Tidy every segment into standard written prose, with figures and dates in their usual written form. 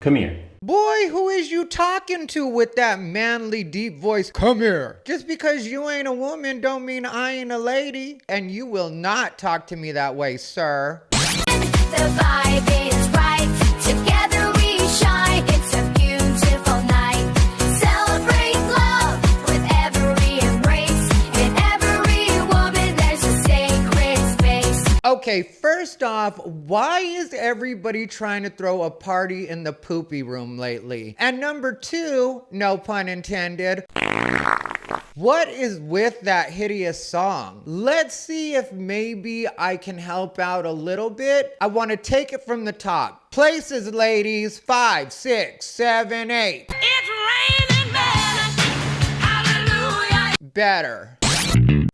Come here. Boy, who is you talking to with that manly deep voice? Come here. Just because you ain't a woman don't mean I ain't a lady. And you will not talk to me that way, sir. The vibe is right. Together we shine. It's a beautiful night. Celebrate love with every embrace. In every woman there's a sacred space. Okay, first off, why is everybody trying to throw a party in the poopy room lately? And number two, no pun intended, what is with that hideous song? Let's see if maybe I can help out a little bit. I want to take it from the top. Places, ladies. 5, 6, 7, 8. It's raining men. Hallelujah. Better.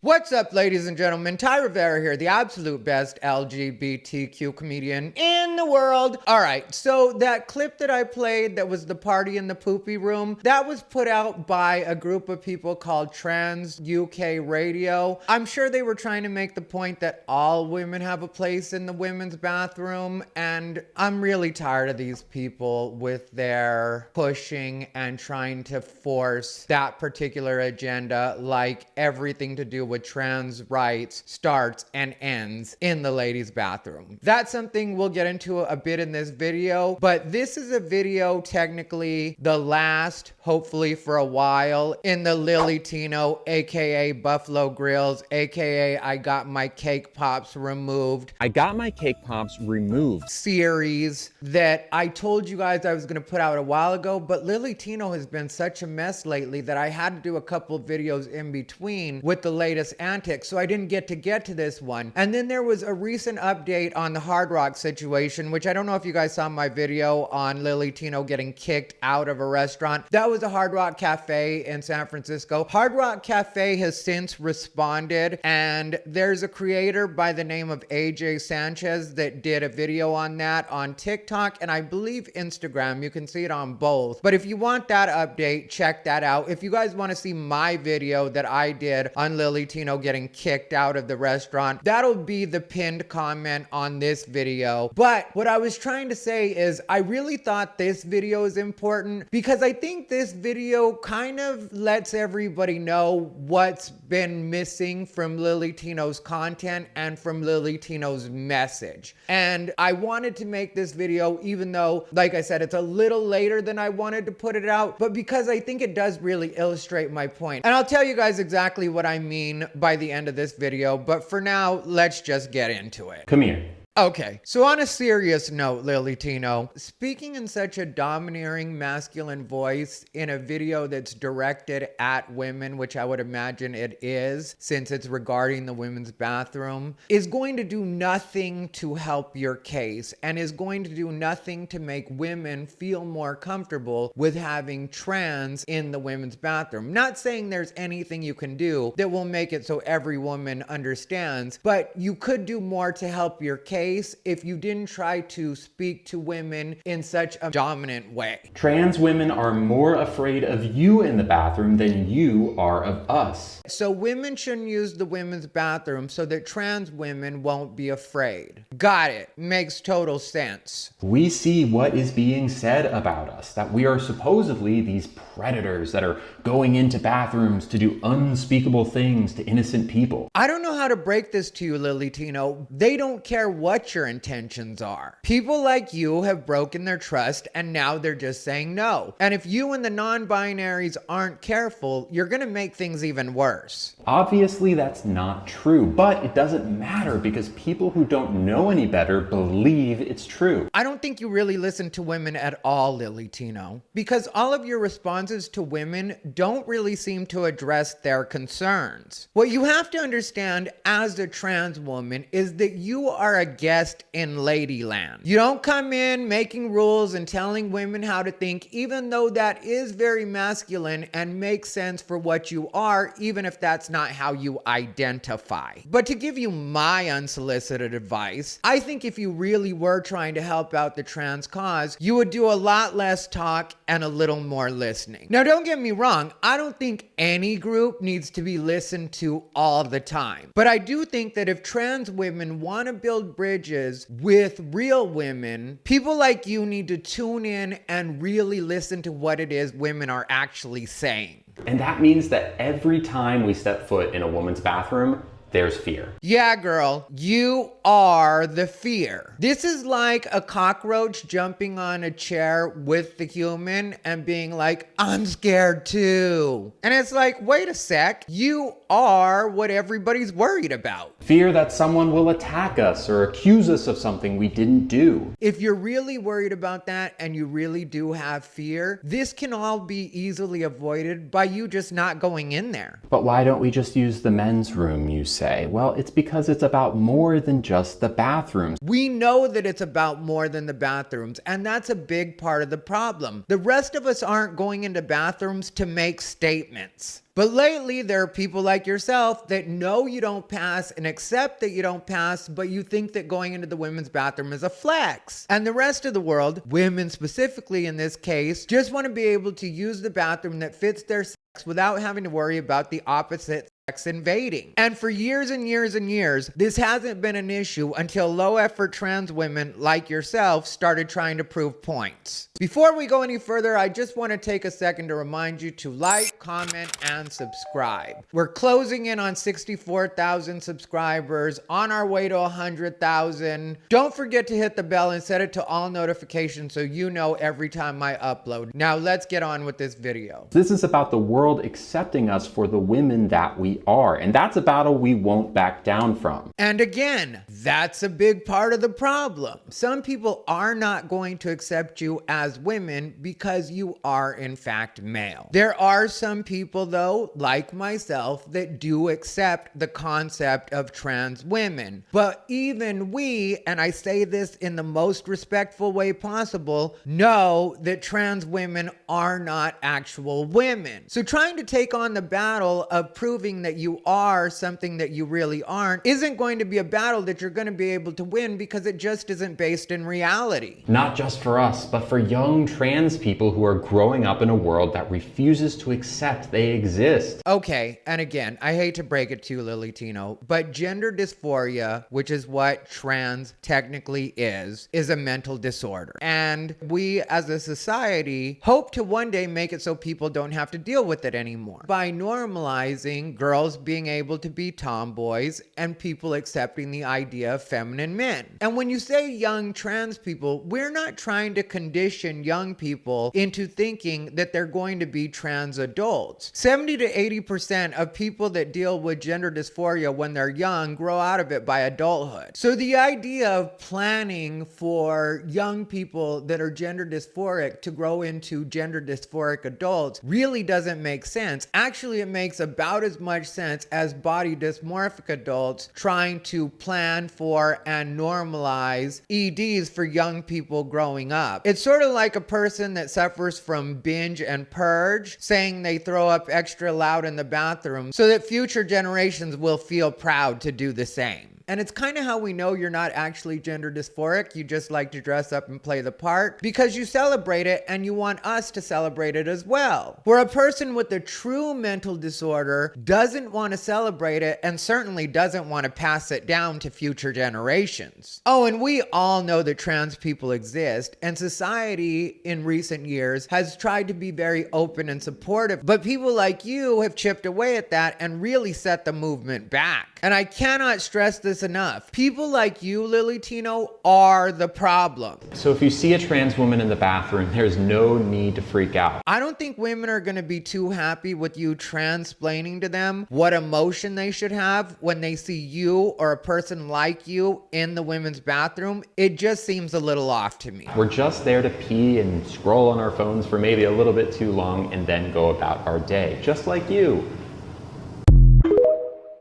What's up, ladies and gentlemen? Ty Rivera here, the absolute best LGBTQ comedian in the world. All right, so that clip that I played that was the party in the poopy room, that was put out by a group of people called Trans UK Radio. I'm sure they were trying to make the point that all women have a place in the women's bathroom, and I'm really tired of these people with their pushing and trying to force that particular agenda, like everything to do with trans rights starts and ends in the ladies' bathroom. That's something we'll get into a bit in this video, but this is a video technically the last, hopefully for a while, in the LilyTino, aka Buffalo Grills, aka I Got My Cake Pops Removed. I got my cake pops removed. Series that I told you guys I was going to put out a while ago, but LilyTino has been such a mess lately that I had to do a couple videos in between with the latest antics, so I didn't get to this one. And then there was a recent update on the Hard Rock situation, which I don't know if you guys saw my video on LilyTino getting kicked out of a restaurant. That was a Hard Rock Cafe in San Francisco. Hard Rock Cafe has since responded, and there's a creator by the name of AJ Sanchez that did a video on that on TikTok and I believe Instagram. You can see it on both. But if you want that update, check that out. If you guys want to see my video that I did on LilyTino getting kicked out of the restaurant, that'll be the pinned comment on this video. But what I was trying to say is I really thought this video is important because I think this video kind of lets everybody know what's been missing from LilyTino's content and from LilyTino's message. And I wanted to make this video, even though, like I said, it's a little later than I wanted to put it out, but because I think it does really illustrate my point. And I'll tell you guys exactly what I mean by the end of this video, but for now, let's just get into it. Come here. Okay, so on a serious note, LilyTino, speaking in such a domineering masculine voice in a video that's directed at women, which I would imagine it is, since it's regarding the women's bathroom, is going to do nothing to help your case and is going to do nothing to make women feel more comfortable with having trans in the women's bathroom. Not saying there's anything you can do that will make it so every woman understands, but you could do more to help your case if you didn't try to speak to women in such a dominant way. Trans women are more afraid of you in the bathroom than you are of us. So women shouldn't use the women's bathroom so that trans women won't be afraid. Got it. Makes total sense. We see what is being said about us, that we are supposedly these predators that are going into bathrooms to do unspeakable things to innocent people. I don't know how to break this to you, LilyTino. They don't care what your intentions are. People like you have broken their trust and now they're just saying no. And if you and the non-binaries aren't careful, you're gonna make things even worse. Obviously that's not true, but it doesn't matter because people who don't know any better believe it's true. I don't think you really listen to women at all, LilyTino, because all of your responses to women don't really seem to address their concerns. What you have to understand as a trans woman is that you are a guest in Ladyland. You don't come in making rules and telling women how to think, even though that is very masculine and makes sense for what you are, even if that's not how you identify. But to give you my unsolicited advice, I think if you really were trying to help out the trans cause, you would do a lot less talk and a little more listening. Now, don't get me wrong, I don't think any group needs to be listened to all the time. But I do think that if trans women want to build bridges bridges with real women, people like you need to tune in and really listen to what it is women are actually saying. And that means that every time we step foot in a woman's bathroom, there's fear. Yeah, girl, you are the fear. This is like a cockroach jumping on a chair with the human and being like, I'm scared too. And it's like, wait a sec, you are what everybody's worried about. Fear that someone will attack us or accuse us of something we didn't do. If you're really worried about that and you really do have fear, this can all be easily avoided by you just not going in there. But why don't we just use the men's room, you say? Well, it's because it's about more than just the bathrooms. We know that it's about more than the bathrooms, and that's a big part of the problem. The rest of us aren't going into bathrooms to make statements. But lately, there are people like yourself that know you don't pass and accept that you don't pass, but you think that going into the women's bathroom is a flex. And the rest of the world, women specifically in this case, just want to be able to use the bathroom that fits their sex without having to worry about the opposite sex invading. And for years and years and years, this hasn't been an issue until low-effort trans women like yourself started trying to prove points. Before we go any further, I just want to take a second to remind you to like, comment, and subscribe. We're closing in on 64,000 subscribers, on our way to 100,000. Don't forget to hit the bell and set it to all notifications so you know every time I upload. Now let's get on with this video. This is about the world accepting us for the women that we are, and that's a battle we won't back down from. And again, that's a big part of the problem. Some people are not going to accept you as women because you are in fact male. There are some people though, like myself, that do accept the concept of trans women. But even we, and I say this in the most respectful way possible, know that trans women are not actual women. So trying to take on the battle of proving that you are something that you really aren't isn't going to be a battle that you're going to be able to win because it just isn't based in reality. Not just for us, but for young trans people who are growing up in a world that refuses to accept they exist. Okay, and again, I hate to break it to you, LilyTino, but gender dysphoria, which is what trans technically is a mental disorder. And we as a society hope to one day make it so people don't have to deal with it anymore by normalizing girls being able to be tomboys and people accepting the idea of feminine men. And when you say young trans people, we're not trying to condition young people into thinking that they're going to be trans adults. 70 to 80% of people that deal with gender dysphoria when they're young grow out of it by adulthood. So the idea of planning for young people that are gender dysphoric to grow into gender dysphoric adults really doesn't make sense. Actually, it makes about as much sense as body dysmorphic adults trying to plan for and normalize EDs for young people growing up. It's sort of like a person that suffers from binge and purge saying they throw up extra loud in the bathroom so that future generations will feel proud to do the same. And it's kind of how we know you're not actually gender dysphoric. You just like to dress up and play the part because you celebrate it and you want us to celebrate it as well. Where a person with a true mental disorder doesn't want to celebrate it and certainly doesn't want to pass it down to future generations. Oh, and we all know that trans people exist, and society in recent years has tried to be very open and supportive, but people like you have chipped away at that and really set the movement back. And I cannot stress this enough. People like you, LilyTino, are the problem. So if you see a trans woman in the bathroom, there's no need to freak out. I don't think women are going to be too happy with you transplaining to them what emotion they should have when they see you or a person like you in the women's bathroom. It just seems a little off to me. We're just there to pee and scroll on our phones for maybe a little bit too long and then go about our day, just like you.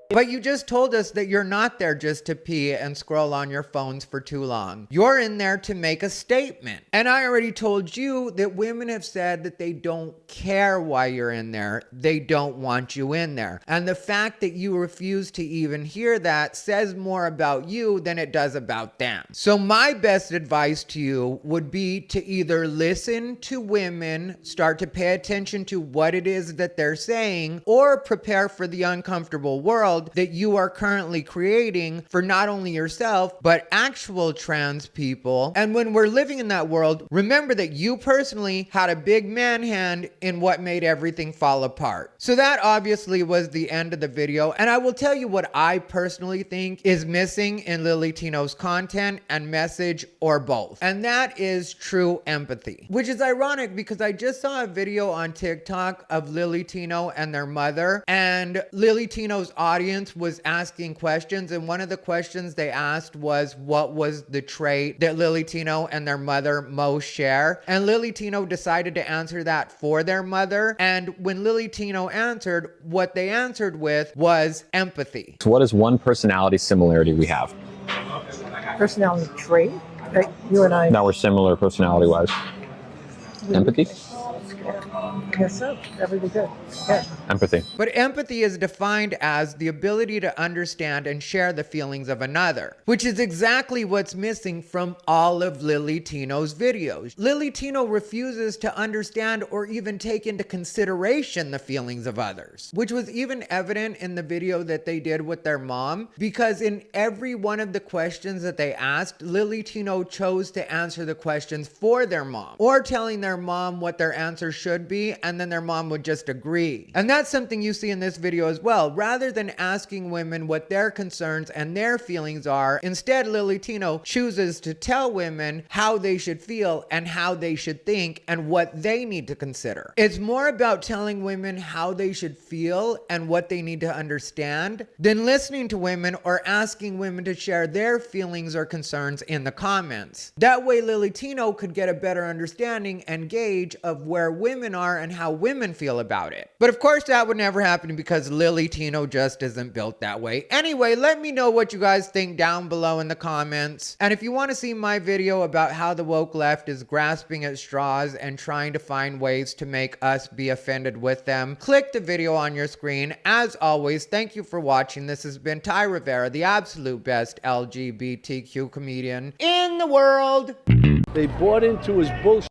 But you just told us that you're not there just to pee and scroll on your phones for too long. You're in there to make a statement. And I already told you that women have said that they don't care why you're in there. They don't want you in there. And the fact that you refuse to even hear that says more about you than it does about them. So my best advice to you would be to either listen to women, start to pay attention to what it is that they're saying, or prepare for the uncomfortable world world that you are currently creating for not only yourself, but actual trans people. And when we're living in that world, remember that you personally had a big man hand in what made everything fall apart. So that obviously was the end of the video. And I will tell you what I personally think is missing in LilyTino's content and message, or both. And that is true empathy, which is ironic because I just saw a video on TikTok of LilyTino and their mother, and LilyTino's audience was asking questions, and one of the questions they asked was, what was the trait that LilyTino and their mother most share? And LilyTino decided to answer that for their mother, and when LilyTino answered, what they answered with was empathy. So what is one personality similarity we have? Personality trait that you and I. Now we're similar personality-wise. Empathy? Guess so. That would be good. Yeah. Empathy. But empathy is defined as the ability to understand and share the feelings of another, which is exactly what's missing from all of LilyTino's videos. LilyTino refuses to understand or even take into consideration the feelings of others, which was even evident in the video that they did with their mom, because in every one of the questions that they asked, LilyTino chose to answer the questions for their mom, or telling their mom what their answer should be, and then their mom would just agree. And that's something you see in this video as well. Rather than asking women what their concerns and their feelings are, instead LilyTino chooses to tell women how they should feel and how they should think and what they need to consider. It's more about telling women how they should feel and what they need to understand than listening to women or asking women to share their feelings or concerns in the comments. That way LilyTino could get a better understanding and gauge of where women are and how women feel about it. But of course that would never happen because LilyTino just isn't built that way. Anyway, let me know what you guys think down below in the comments. And if you want to see my video about how the woke left is grasping at straws and trying to find ways to make us be offended with them, click the video on your screen. As always, thank you for watching. This has been Ty Rivera, the absolute best LGBTQ comedian in the world. They bought into his bullshit.